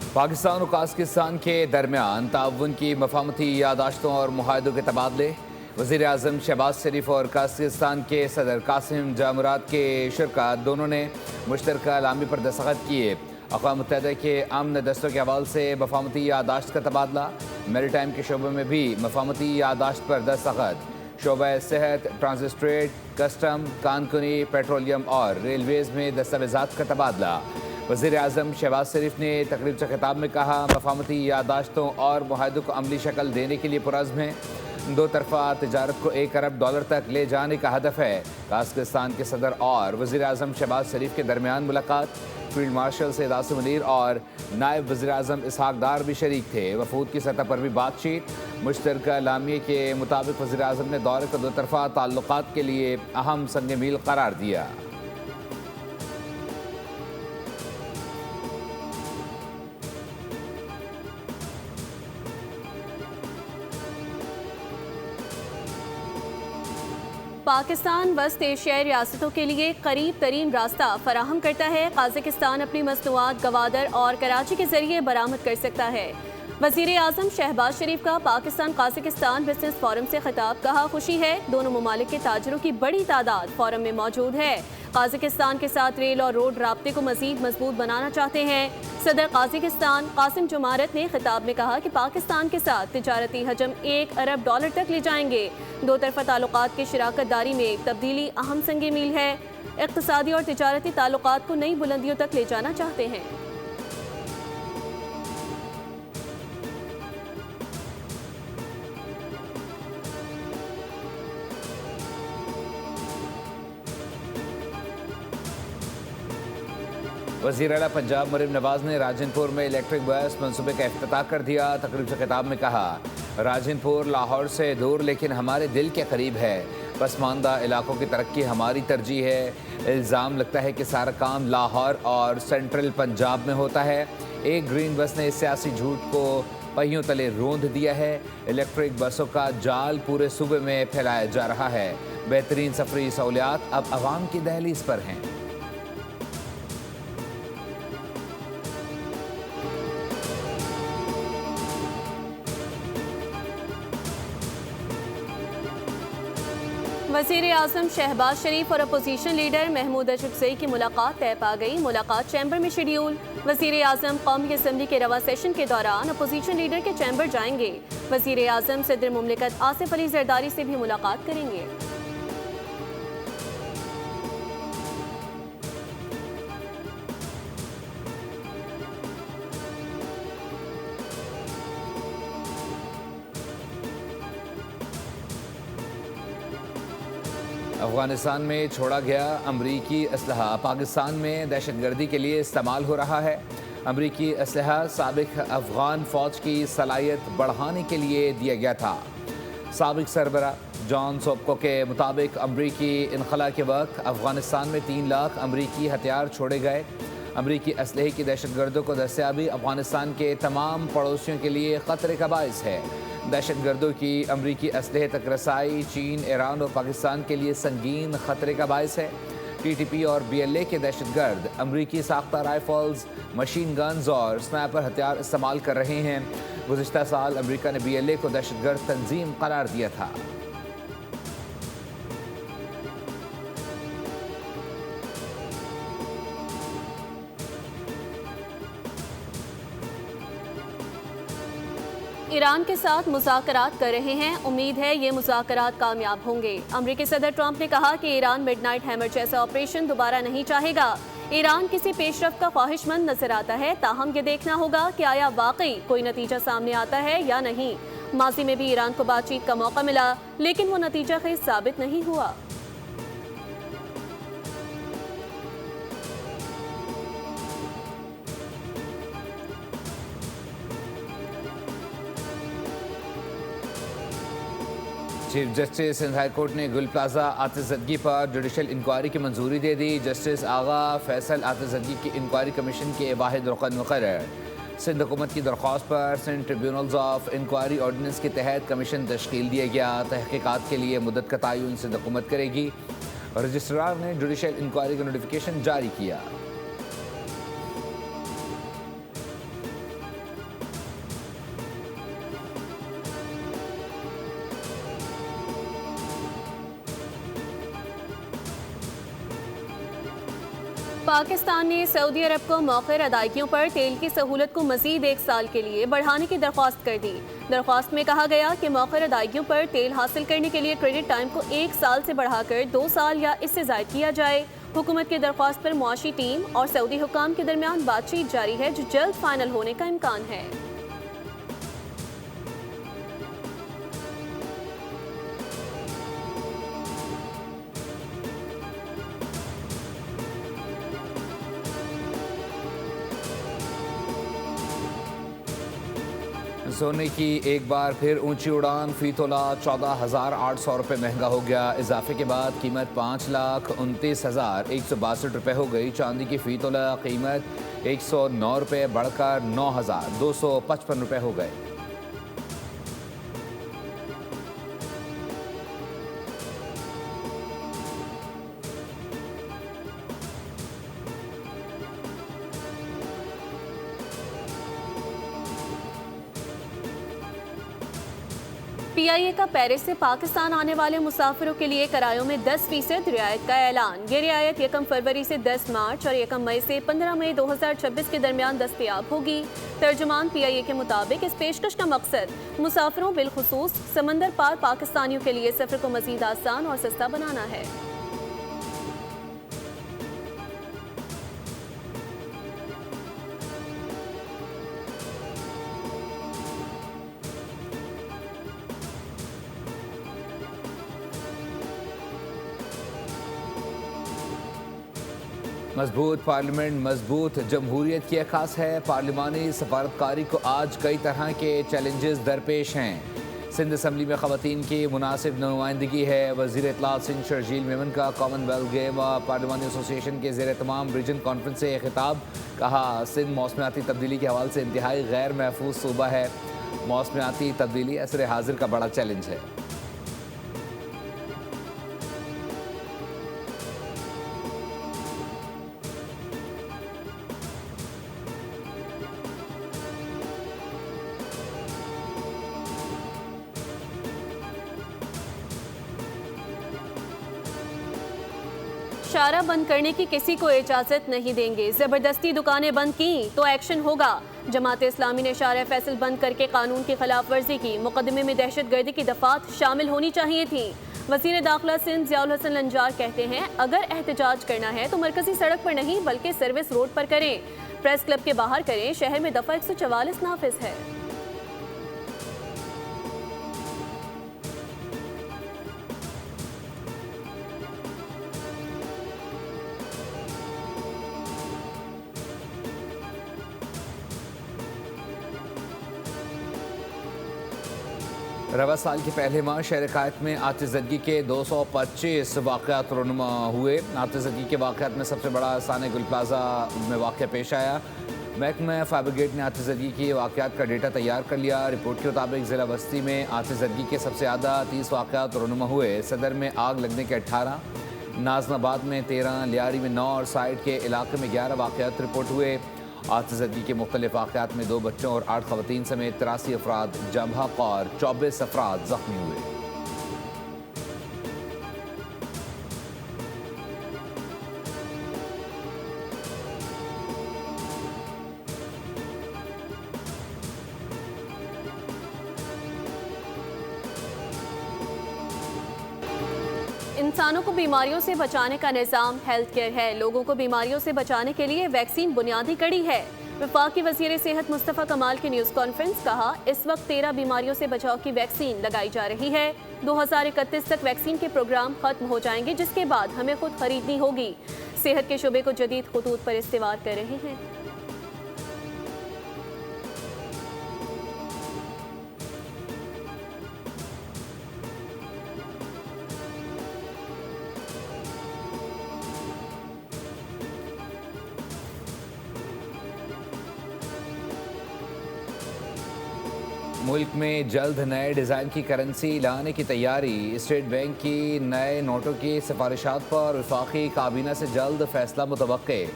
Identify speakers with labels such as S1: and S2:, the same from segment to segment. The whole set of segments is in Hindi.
S1: पाकिस्तान और काज़ाकिस्तान के दरमियान ताउन की मफाहमती यादाश्तों और मुआहदों के तबादले। वज़ीर आज़म शहबाज शरीफ और काज़ाकिस्तान के सदर कासिम जामुरात के शुरा दोनों ने मुश्तरका अलामी पर दस्तखत किए। अक़वाम मुत्तहिदा के अमन दस्तों के हवाले से मफाहमती यादाश्त का तबादला। मैरीटाइम के शोबे में भी मफाहमती यादाश्त पर दस्तखत। शोबा सेहत, ट्रांजिट ट्रेड, कस्टम, कानकुनी, पेट्रोलियम और रेलवेज़ में दस्तावेज़ात का तबादला। वज़ीर आज़म शहबाज शरीफ ने तकरीब से खिताब में कहा, मफाहमती यादाश्तों और मुआहदों को अमली शक्ल देने के लिए पुरज़्म हैं। दो तरफ़ा तिजारत को $1 अरब तक ले जाने का हदफ है। काज़ाकिस्तान के सदर और वज़ीर आज़म शहबाज शरीफ के दरमियान मुलाकात। फील्ड मार्शल सैयद आसिम मुनीर और नायब वज़ीर आज़म इसहाक डार भी शरीक थे। वफूद की सतह पर भी बातचीत। मुश्तरका अलामी के मुताबिक वज़ीर आज़म ने दौरे को दो तरफ़ा ताल्लुकात के लिए अहम संग मील करार दिया।
S2: पाकिस्तान वस्त एशियाई रियासतों के लिए करीब तरीन रास्ता फराहम करता है। काज़ाकिस्तान अपनी मसनूआत गवादर और कराची के जरिए बरामद कर सकता है। वज़ीर आज़म शहबाज शरीफ का पाकिस्तान काज़ाकिस्तान बिजनेस फोरम से खिताब। कहा, खुशी है दोनों ममालिक के ताजरों की बड़ी तादाद फोरम में मौजूद है। काज़ाकिस्तान के साथ रेल और रोड राब्ते को मजीद मजबूत बनाना चाहते हैं। सदर काज़ाकिस्तान कासिम जुमारत ने खिताब में कहा कि पाकिस्तान के साथ तिजारती हजम $1 अरब तक ले जाएंगे। दो तरफ़ा ताल्लुकात की शराकत दारी में तब्दीली अहम संग मील है। इक़्तिसादी और तिजारती ताल्लुकात को नई बुलंदियों तक ले जाना चाहते हैं।
S1: वज़ीर आला पंजाब मरीम नवाज ने राजनपुर में इलेक्ट्रिक बस मनसूबे का इफ्तिताह कर दिया। तकरीब से खिताब में कहा, राजनपुर लाहौर से दूर लेकिन हमारे दिल के करीब है। पसमानदा इलाकों की तरक्की हमारी तरजीह है। इल्ज़ाम लगता है कि सारा काम लाहौर और सेंट्रल पंजाब में होता है। एक ग्रीन बस ने इस सियासी झूठ को पहियों तले रोंद दिया है। इलेक्ट्रिक बसों का जाल पूरे सूबे में फैलाया जा रहा है। बेहतरीन सफरी सहूलियात अब आवाम की दहलीज पर हैं।
S2: वज़ीर आज़म शहबाज शरीफ और अपोजिशन लीडर महमूद अशरफजई की मुलाकात तय पा गई। मुलाकात चैम्बर में शेड्यूल। वज़ीर आज़म कौमी असम्बली के रवा सेशन के दौरान अपोजिशन लीडर के चैम्बर जाएंगे। वज़ीर आज़म सदर मुमलिकत आसिफ अली जरदारी से भी मुलाकात करेंगे।
S1: अफगानिस्तान में छोड़ा गया अमरीकी असलहा पाकिस्तान में दहशतगर्दी के लिए इस्तेमाल हो रहा है। अमरीकी असलहा साबिक अफगान फ़ौज की सलाहियत बढ़ाने के लिए दिया गया था। साबिक सरबरा जॉन सोपको के मुताबिक अमरीकी इनखला के वक्त अफगानिस्तान में 3 लाख अमरीकी हथियार छोड़े गए। अमरीकी असलहे की दहशतगर्दों को दस्तयाबी अफगानिस्तान के तमाम पड़ोसियों के लिए ख़तरे का बाइस है। दहशतगर्दों की अमरीकी असलहे तक रसाई चीन, ईरान और पाकिस्तान के लिए संगीन ख़तरे का बाइस है। TTP और BLA के दहशतगर्द अमरीकी साख्ता राइफल्स, मशीन गन्स और स्नाइपर हथियार इस्तेमाल कर रहे हैं। गुज़िश्ता साल अमरीका ने BLA को दहशतगर्द तंजीम करार दिया था।
S2: ईरान के साथ मुज़ाकरात कर रहे हैं। उम्मीद है ये मुज़ाकरात कामयाब होंगे। अमरीकी सदर ट्रंप ने कहा कि ईरान मिडनाइट हैमर जैसा ऑपरेशन दोबारा नहीं चाहेगा। ईरान किसी पेशरफ का ख्वाहिशमंद नजर आता है, ताहम ये देखना होगा कि आया वाकई कोई नतीजा सामने आता है या नहीं। माजी में भी ईरान को बातचीत का मौका मिला, लेकिन वो नतीजा खेज साबित नहीं हुआ।
S1: Chief justice Sindh high court ने गुल प्लाजा आतिशज़दगी पर जुडिशल इंक्वायरी की मंजूरी दे दी। जस्टिस आगा फैसल आतिशज़दगी की इंक्वायरी कमीशन के वाहिद रुकन मुकर्रर। सिंध हुकूमत की दरख्वास्त पर Sindh tribunals of inquiry ordinance के तहत कमीशन तश्कील दिया गया। तहकीकात के लिए मुद्दत का तयन सिंध हुकूमत करेगी। रजिस्ट्रार ने जुडिशल इंक्वायरी का नोटिफिकेशन जारी किया।
S2: पाकिस्तान ने सऊदी अरब को मौखर अदायगियों पर तेल की सहूलत को मजीद 1 साल के लिए बढ़ाने की दरख्वास्त कर दी। दरख्वास्त में कहा गया कि मौखर अदायगियों पर तेल हासिल करने के लिए क्रेडिट टाइम को 1 साल से बढ़ाकर 2 साल या इससे ज़ायद किया जाए। हुकूमत की दरख्वास्त पर मुआशी टीम और सऊदी हुकाम के दरमियान बातचीत जारी है, जो जल्द फाइनल होने का इम्कान है।
S1: सोने की एक बार फिर ऊंची उड़ान, फी तोला 14,800 रुपये महंगा हो गया। इजाफे के बाद कीमत 5,29,162 रुपये हो गई। चांदी की फी तोला कीमत 109 रुपये बढ़कर 9,255 रुपये हो गए।
S2: PIA का पेरिस से पाकिस्तान आने वाले मुसाफिरों के लिए किरायों में 10% रियायत का ऐलान। ये रियायत 1 फरवरी से 10 मार्च और 1 मई से 15 मई 2026 के दरमियान दस्तयाब होगी। तर्जुमान PIA के मुताबिक इस पेशकश का मकसद मुसाफिरों बिलखुसूस समंदर पार पाकिस्तानियों के लिए सफ़र को मज़ीद आसान और सस्ता बनाना है।
S1: मजबूत पार्लियामेंट मजबूत जमहूरियत की अक्कास है। पार्लिमानी सफारतकारी को आज कई तरह के चैलेंजेस दरपेश हैं। सिंध असम्बली में ख़वातीन की मुनासिब नुमाइंदगी है। वज़ीर इत्तलात सिंध शर्जील मेमन का कॉमनवेल्थ गेम व पार्लिमानी एसोसिएशन के ज़ेर तमाम रीजन कॉन्फ्रेंस से खिताब। कहा, सिंध मौसमियाती तब्दीली के हवाले से इंतहाई गैर महफूज सूबा है। मौसमियाती तब्दीली असर हाजिर का बड़ा चैलेंज है।
S2: शारा बंद करने की किसी को इजाजत नहीं देंगे। जबरदस्ती दुकानें बंद की तो एक्शन होगा। जमात इस्लामी ने शारा फैसल बंद करके कानून की खिलाफ वर्जी की। मुकदमे में दहशतगर्दी की दफात शामिल होनी चाहिए थी। वज़ीर दाखिला सिंध ज़ियाउल हसन लंजार कहते हैं, अगर एहतजाज करना है तो मरकजी सड़क पर नहीं बल्कि सर्विस रोड पर करें, प्रेस क्लब के बाहर करें। शहर में दफा 144 नाफिज है।
S1: रवा साल के पहले माह शहर कायत में आतिशज़दगी के 225 वाक़यात रूनुमा हुए। आतिशज़दगी के वाक़यात में सबसे बड़ा साने गुल प्लाजा में वाक़या पेश आया। महकमा फायर ब्रिगेड ने आतिशज़दगी के वाक़यात का डेटा तैयार कर लिया। रिपोर्ट के मुताबिक ज़िला बस्ती में आतिशज़दगी के सबसे ज़्यादा 30 वाक़यात रूनुमा हुए। सदर में आग लगने के 18, नाजनाबाद में 13, लियारी में 9 और साइड के इलाके में 11 वाक़यात रिपोर्ट हुए। आतिशज़दगी के मुख्तलिफ वाक़यात में 2 बच्चों और 8 ख़वातीन समेत 83 अफराद जम हक़ और 24 अफराद ज़ख्मी हुए।
S2: इंसानों को बीमारियों से बचाने का निज़ाम हेल्थ केयर है। लोगों को बीमारियों से बचाने के लिए वैक्सीन बुनियादी कड़ी है। वफाकी वज़ीर सेहत मुस्तफ़ा कमाल की न्यूज़ कॉन्फ्रेंस। कहा, इस वक्त 13 बीमारियों से बचाव की वैक्सीन लगाई जा रही है। 2031 तक वैक्सीन के प्रोग्राम खत्म हो जाएंगे, जिसके बाद हमें खुद खरीदनी होगी। सेहत के शोबे को जदीद खतूत पर इस्तेमाल कर रहे हैं।
S1: मुल्क में जल्द नए डिज़ाइन की करेंसी लाने की तैयारी। स्टेट बैंक की नए नोटों की सिफारिशात पर वफाकी काबीना से जल्द फैसला मुतवक्के।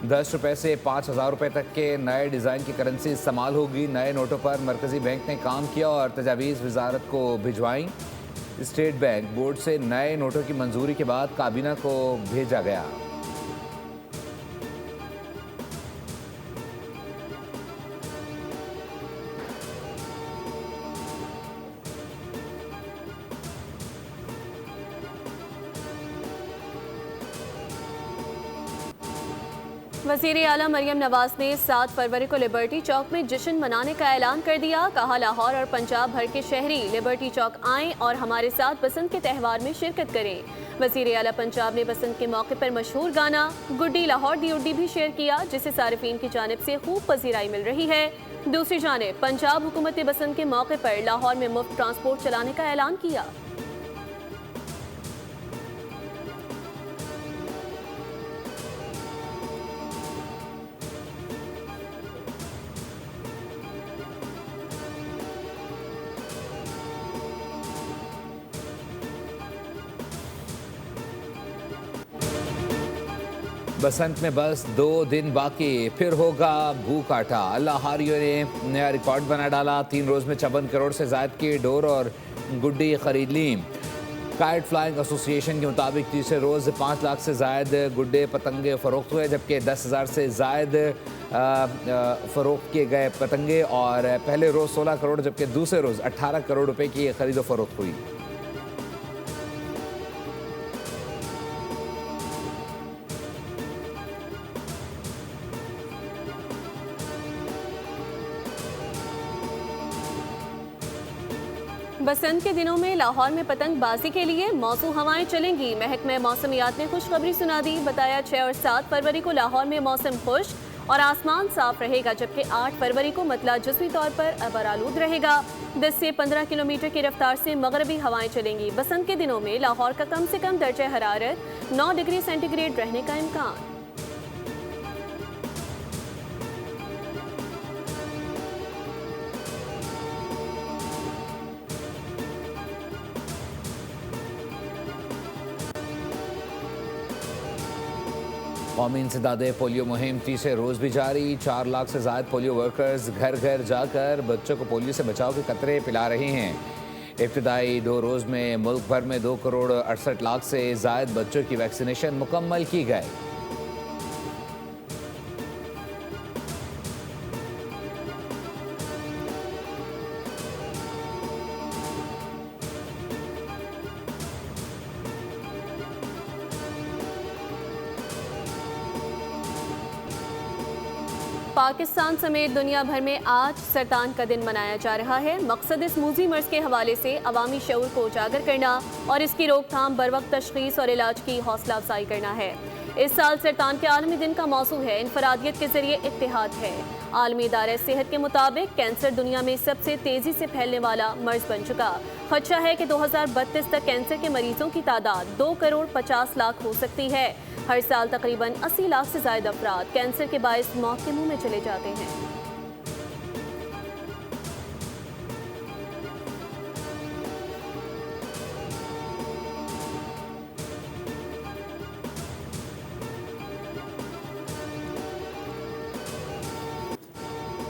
S1: 10 रुपये से 5,000 रुपये तक के नए डिज़ाइन की करेंसी इस्तेमाल होगी। नए नोटों पर मरकज़ी बैंक ने काम किया और तजावीज़ वजारत को भिजवाई। स्टेट बैंक बोर्ड से नए नोटों की मंजूरी के बाद काबीना को भेजा गया।
S2: वज़ीर आला मरियम नवाज ने 7 फरवरी को लिबर्टी चौक में जश्न मनाने का ऐलान कर दिया। कहा, लाहौर और पंजाब भर के शहरी लिबर्टी चौक आएं और हमारे साथ बसंत के त्यौहार में शिरकत करें। वज़ीर आला पंजाब ने बसंत के मौके पर मशहूर गाना गुड्डी लाहौर दी उड्डी भी शेयर किया, जिसे सारिफीन की जानिब से खूब पजीराई मिल रही है। दूसरी जानिब पंजाब हुकूमत ने बसंत के मौके पर लाहौर में मुफ्त ट्रांसपोर्ट चलाने का ऐलान किया।
S1: बसंत में बस 2 दिन बाकी, फिर होगा भूख आटा। लाहौरियों ने नया रिकॉर्ड बना डाला। 3 रोज में 54 करोड़ से ज्यादा की डोर और गुड्डी खरीद ली। काइट फ्लाइंग एसोसिएशन के मुताबिक तीसरे रोज 5 लाख से ज्यादा गुड्डे पतंगे फरोख्त हुए, जबकि 10,000 से ज्यादा फरोख्त किए गए पतंगे। और पहले रोज 16 करोड़ जबकि दूसरे रोज 18 करोड़ रुपए की खरीदो फरोख्त हुई।
S2: बसंत के दिनों में लाहौर में पतंगबाजी के लिए मौसम हवाएं चलेंगी। महकमा मौसमियात ने खुशखबरी सुना दी। बताया 6 और 7 फरवरी को लाहौर में मौसम खुश्क और आसमान साफ रहेगा, जबकि 8 फरवरी को मतला जुज़वी तौर पर अबरालूद रहेगा। 10 से 15 किलोमीटर की रफ्तार से मगरबी हवाएं चलेंगी। बसंत के दिनों में लाहौर का कम से कम दर्जा हरारत 9 डिग्री सेंटीग्रेड रहने का इम्कान।
S1: कौमी इंसदादे पोलियो मुहिम तीसरे रोज भी जारी। 4 लाख से ज्यादा पोलियो वर्कर्स घर घर जाकर बच्चों को पोलियो से बचाव के कतरे पिला रहे हैं। इब्तदाई 2 रोज में मुल्क भर में 2 करोड़ 68 लाख से ज्यादा बच्चों की वैक्सीनेशन मुकम्मल की गई।
S2: पाकिस्तान समेत दुनिया भर में आज सरतान का दिन मनाया जा रहा है। मकसद इस मूजी मर्ज के हवाले से अवामी शऊर को उजागर करना और इसकी रोकथाम, बरवक्त तशखीस और इलाज की हौसला अफजाई करना है। इस साल सरतान के आलमी दिन का मौजू है इनफरादियत के जरिए इत्तेहाद है। आलमी इदारे सेहत के मुताबिक कैंसर दुनिया में सबसे तेजी से फैलने वाला मर्ज बन चुका। खदशा है कि 2032 तक कैंसर के मरीजों की तादाद 2 करोड़ 50 लाख हो सकती है। हर साल तकरीबन 80 लाख से ज्यादा अफराद कैंसर के बायस मौत के मुंह में चले जाते हैं।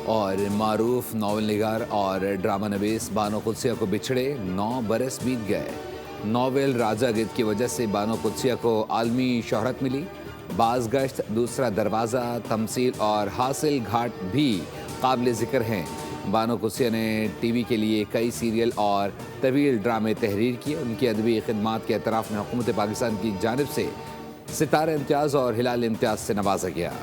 S1: और मारूफ नावल निगार और ड्रामा नवीस बानो कुदसिया को बिछड़े 9 बरस बीत गए। नावल राजा गिद की वजह से बानो कुदसिया को आलमी शोहरत मिली। बाज़गश्त, दूसरा दरवाज़ा, तमसील और हासिल घाट भी काबिल ज़िक्र हैं। बानो कुदसिया ने टीवी के लिए कई सीरियल और तवील ड्रामे तहरीर किए। उनकी अदबी खिदमात के एतराफ़ में हुकूमत पाकिस्तान की जानिब से सितारा इम्तियाज़ और हिलाल इम्तियाज़ से नवाजा गया।